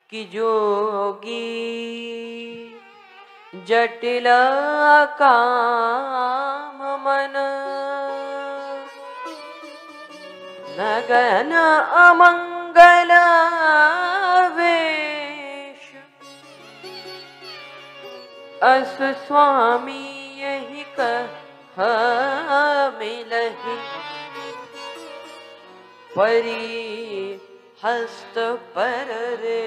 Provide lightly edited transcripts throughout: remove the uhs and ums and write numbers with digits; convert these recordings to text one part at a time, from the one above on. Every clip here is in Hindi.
कि जोगी जटिल काम मन, नगन अमंगल वेश, अस स्वामी यही कह मिलहि, परी हस्त पर रे।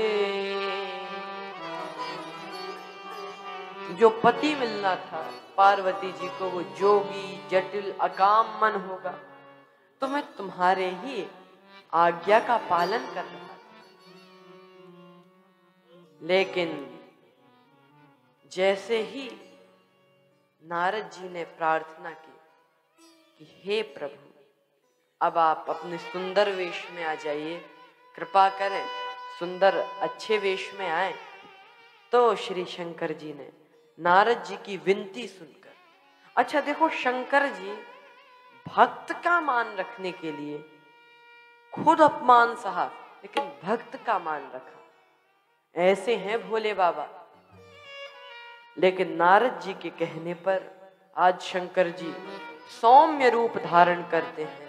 जो पति मिलना था पार्वती जी को वो जोगी जटिल अकाम मन होगा, तो मैं तुम्हारे ही आज्ञा का पालन कर रहा था। लेकिन जैसे ही नारद जी ने प्रार्थना की कि हे प्रभु, अब आप अपने सुंदर वेश में आ जाइए, कृपा करें सुंदर अच्छे वेश में आए, तो श्री शंकर जी ने नारद जी की विनती सुनकर, अच्छा देखो शंकर जी भक्त का मान रखने के लिए खुद अपमान सहा, लेकिन भक्त का मान रखा। ऐसे हैं भोले बाबा। लेकिन नारद जी के कहने पर आज शंकर जी सौम्य रूप धारण करते हैं।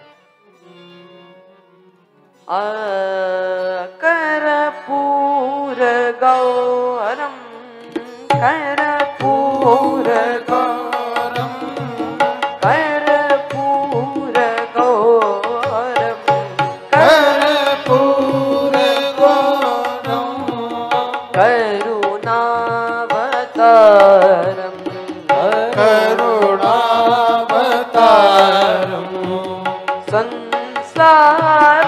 कर्पूर गौरम, कर्पूर गौरम, कर्पूर गौरम, कर्पूर गौरम, करुणावतारम, करुणावतारम, संसार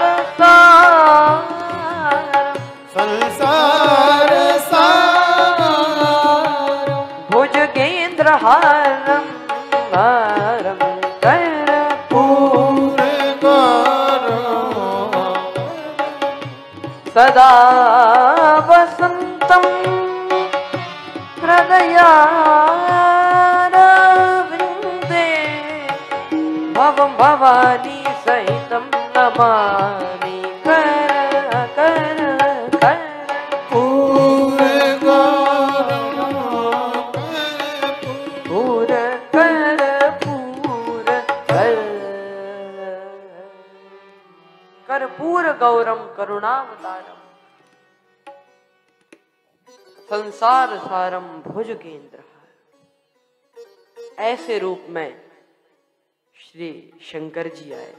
संसार सारम, भुजगेंद्रहारम हारम, कर्पूर गौरम, सदा वसंतम हृदयारविंदे, भवं भवानी सहितं नमामि। कर्पूर गौरम करुणावतारम, संसार सारम भुजगेंद्रहार। ऐसे रूप में श्री शंकर जी आए।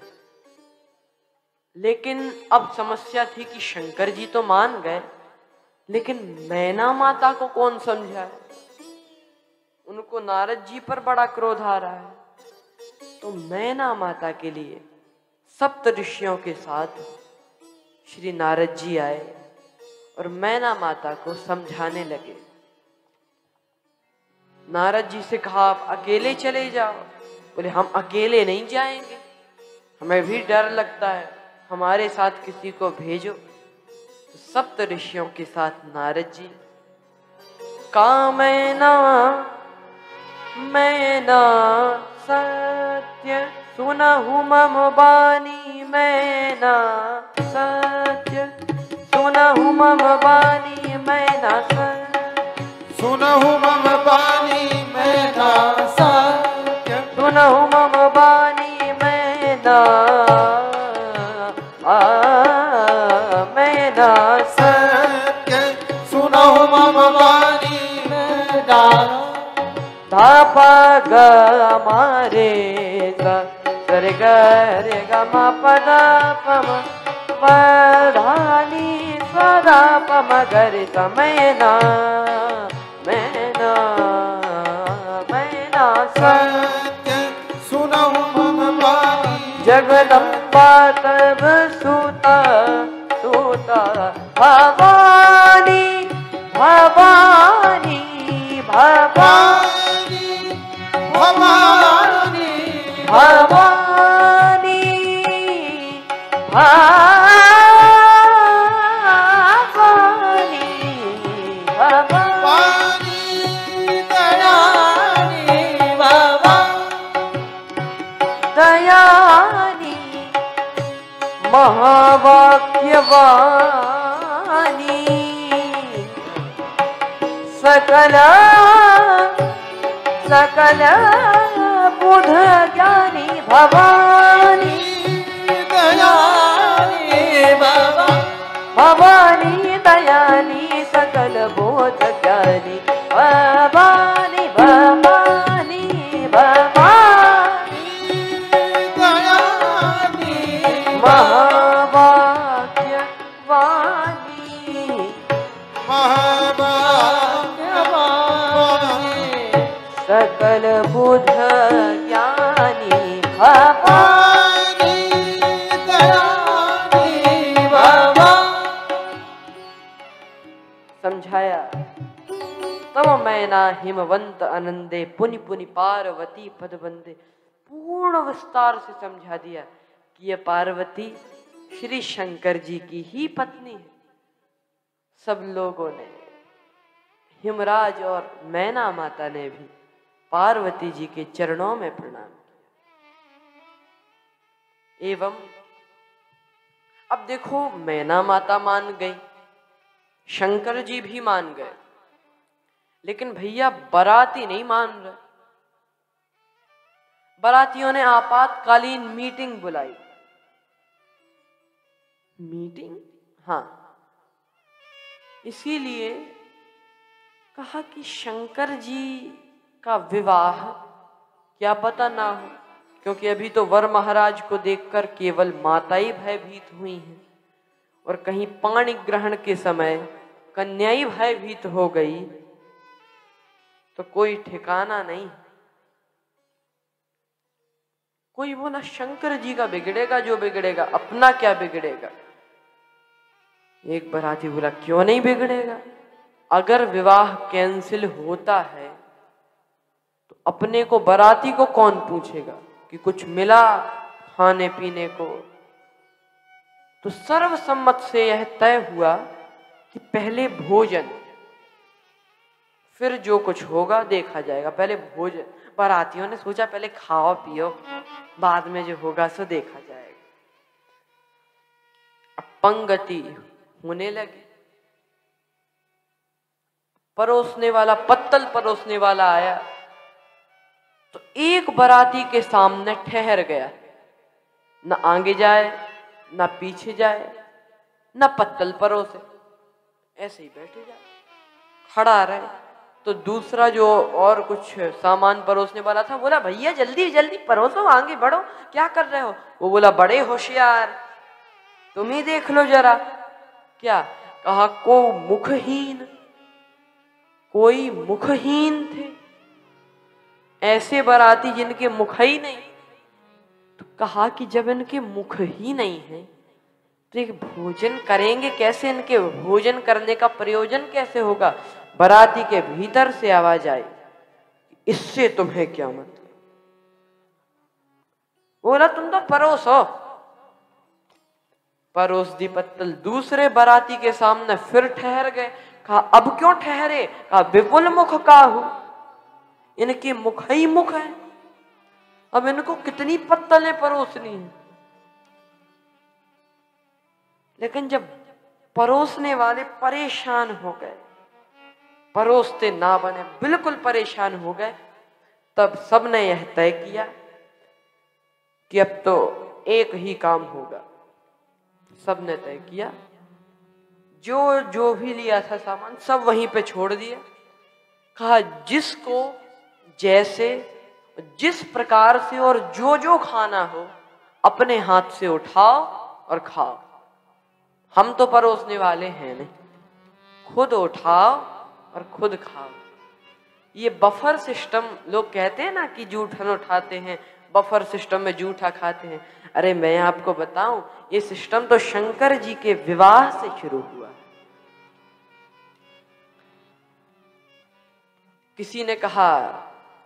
लेकिन अब समस्या थी कि शंकर जी तो मान गए, लेकिन मैना माता को कौन समझाए। उनको नारद जी पर बड़ा क्रोध आ रहा है। तो मैना माता के लिए सप्त ऋषियों के साथ श्री नारद जी आए और मैना माता को समझाने लगे। नारद जी से कहा आप अकेले चले जाओ। बोले हम अकेले नहीं जाएंगे, हमें भी डर लगता है, हमारे साथ किसी को भेजो। तो सप्त ऋषियों के साथ नारद जी कामैना मैना सत्य सुनहु मम बानी, मैना सत्य सुनहु मम बानी, मैना सत्य सुनहु मम बानी, मैना सत्य सुनहु मम बानी, मैना मैना सत्य सुनहु मम बानी, मैना धापा ग मारे रे ग रे ग म पद पम पधानी सदा पम गरि स मैना मैना मैना सत्य सुनहु मम बानी, जगदम्बा तब सुता सुता भवानी भवानी भवानी भवानी भवानी भवानी भवानी दयानी दयानी महावाक्यवाणी सकल सकल बुध ज्ञानी भवानी दयानी भवानी दयानी सकल बोध ज्ञानी भवानी भवानी भवानी दयानी महावाक्य वाणी महाभाग्यवानी सकल बुध ज्ञानी भवानी दयानी बाबा। समझाया। तब मैना हिमवंत आनंदे पुनि पुनि पार्वती पद बंदे। पूर्ण विस्तार से समझा दिया कि यह पार्वती श्री शंकर जी की ही पत्नी है। सब लोगों ने, हिमराज और मैना माता ने भी पार्वती जी के चरणों में प्रणाम किया। एवं अब देखो, मैना माता मान गई, शंकर जी भी मान गए, लेकिन भैया बाराती नहीं मान रहे। बारातियों ने आपातकालीन मीटिंग बुलाई। मीटिंग, हाँ, इसीलिए कहा कि शंकर जी का विवाह क्या पता ना हो, क्योंकि अभी तो वर महाराज को देखकर केवल माता ही भयभीत हुई हैं, और कहीं पाणी ग्रहण के समय कन्या ही भयभीत हो गई तो कोई ठिकाना नहीं। कोई बोला शंकर जी का बिगड़ेगा जो बिगड़ेगा, अपना क्या बिगड़ेगा। एक बाराती बोला क्यों नहीं बिगड़ेगा, अगर विवाह कैंसिल होता है तो अपने को, बाराती को कौन पूछेगा कि कुछ मिला खाने पीने को। तो सर्वसम्मत से यह तय हुआ कि पहले भोजन, फिर जो कुछ होगा देखा जाएगा। पहले भोजन, बारातियों ने सोचा पहले खाओ पियो, बाद में जो होगा सो देखा जाएगा। अब पंगति होने लगी। परोसने वाला, पत्तल परोसने वाला आया तो एक बाराती के सामने ठहर गया, न आगे जाए न पीछे जाए, न पत्तल परोसे, ऐसे ही बैठे जाए, खड़ा रहे। तो दूसरा जो और कुछ सामान परोसने वाला था बोला भैया जल्दी जल्दी परोसो, आगे बढ़ो, क्या कर रहे हो। वो बोला बड़े होशियार, तुम ही देख लो जरा। क्या कहा, कोई मुखहीन थे, ऐसे बाराती जिनके मुख ही नहीं। तो कहा कि जब इनके मुख ही नहीं है तो एक भोजन करेंगे कैसे, इनके भोजन करने का प्रयोजन कैसे होगा। बाराती के भीतर से आवाज आई, इससे तुम्हें क्या मतलब। बोला तुम तो परोसो, परोस दी पत्तल। दूसरे बाराती के सामने फिर ठहर गए। कहा अब क्यों ठहरे, कहा विपुल मुख काहू, इनके मुख ही मुख है, अब इनको कितनी पत्तलें परोसनी है। लेकिन जब परोसने वाले परेशान हो गए, परोसते ना बने, बिल्कुल परेशान हो गए, तब सबने यह तय किया कि अब तो एक ही काम होगा। सबने तय किया, जो जो भी लिया था सामान सब वहीं पे छोड़ दिया। कहा जिसको जैसे, जिस प्रकार से और जो जो खाना हो अपने हाथ से उठाओ और खाओ। हम तो परोसने वाले हैं नहीं, खुद उठाओ और खुद खाओ। ये बफर सिस्टम, लोग कहते हैं ना कि जूठन उठाते हैं, बफर सिस्टम में जूठा खाते हैं। अरे मैं आपको बताऊं, ये सिस्टम तो शंकर जी के विवाह से शुरू हुआ। किसी ने कहा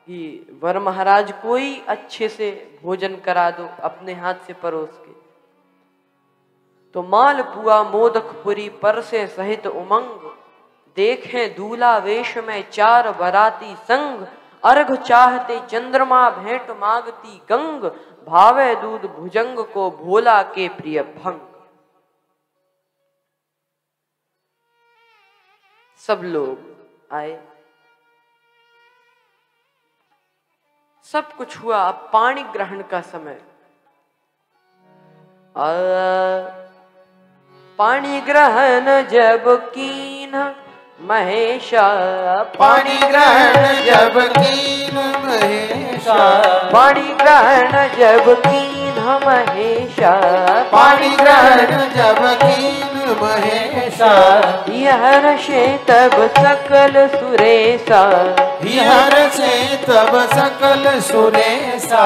कि वर महाराज कोई अच्छे से भोजन करा दो अपने हाथ से परोस के। तो मालपुआ मोदक पुरी परसे सहित उमंग, देखें दूल्हा वेश में चार बराती संग। अर्घ चाहते चंद्रमा भेंट मांगती गंग, भावे दूध भुजंग को भोला के प्रिय भंग। सब लोग आए, सब कुछ हुआ, अब पानी ग्रहण का समय। पानी ग्रहण जब कीन महेशा, पानी ग्रहण जब कीन महेशा, पानी ग्रहण जब कीन महेशा, पानी ग्रहण जब कीन महेशा, यह से तब सकल सुरेशा, यह से तब सकल सुरेशा,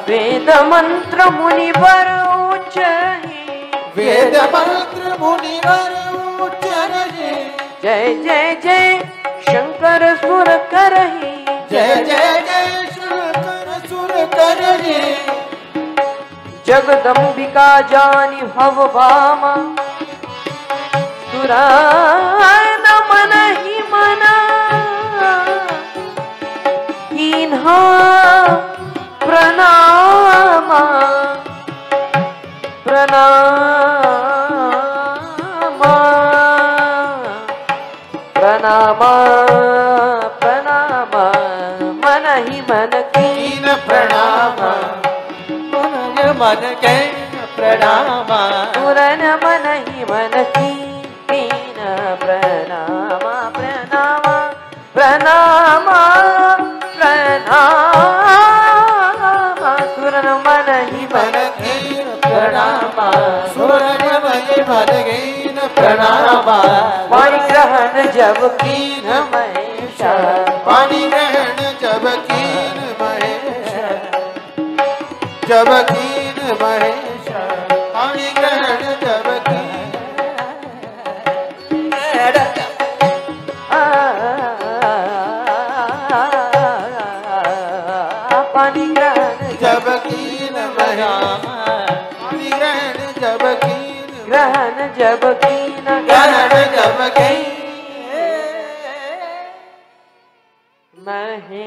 वेद मंत्र मुनिवर उच्चहि, वेद मंत्र मुनिवर उच्चरहि, जय जय जय शंकर सुर करहि, जय जय जय शंकर सुर करहि, जगदम्बिका जानी भव भामा, सुरान मन ही मना, कीन्हा प्रणामा प्रणामा प्रणामा प्रणामा, मन ही मन कीन प्रणामा, मन के प्रणामा, सुरन मन ही मन कीन प्रणामा प्रणामा प्रणामा प्रणामा, सुरन मन ही मन प्रणामा, सुरन मन कीन प्रणामा, पानी ग्रहण जब कीन महेशा, पानी ग्रहण जब कीन महेशा, जब कीन महेशा, पानी ग्रहण जब कीन पानी ग्रहण जब कीन महेशा, पानी ग्रहण जब कीन ग्रहण जब कीन ग्रहण जब कीन महेशा।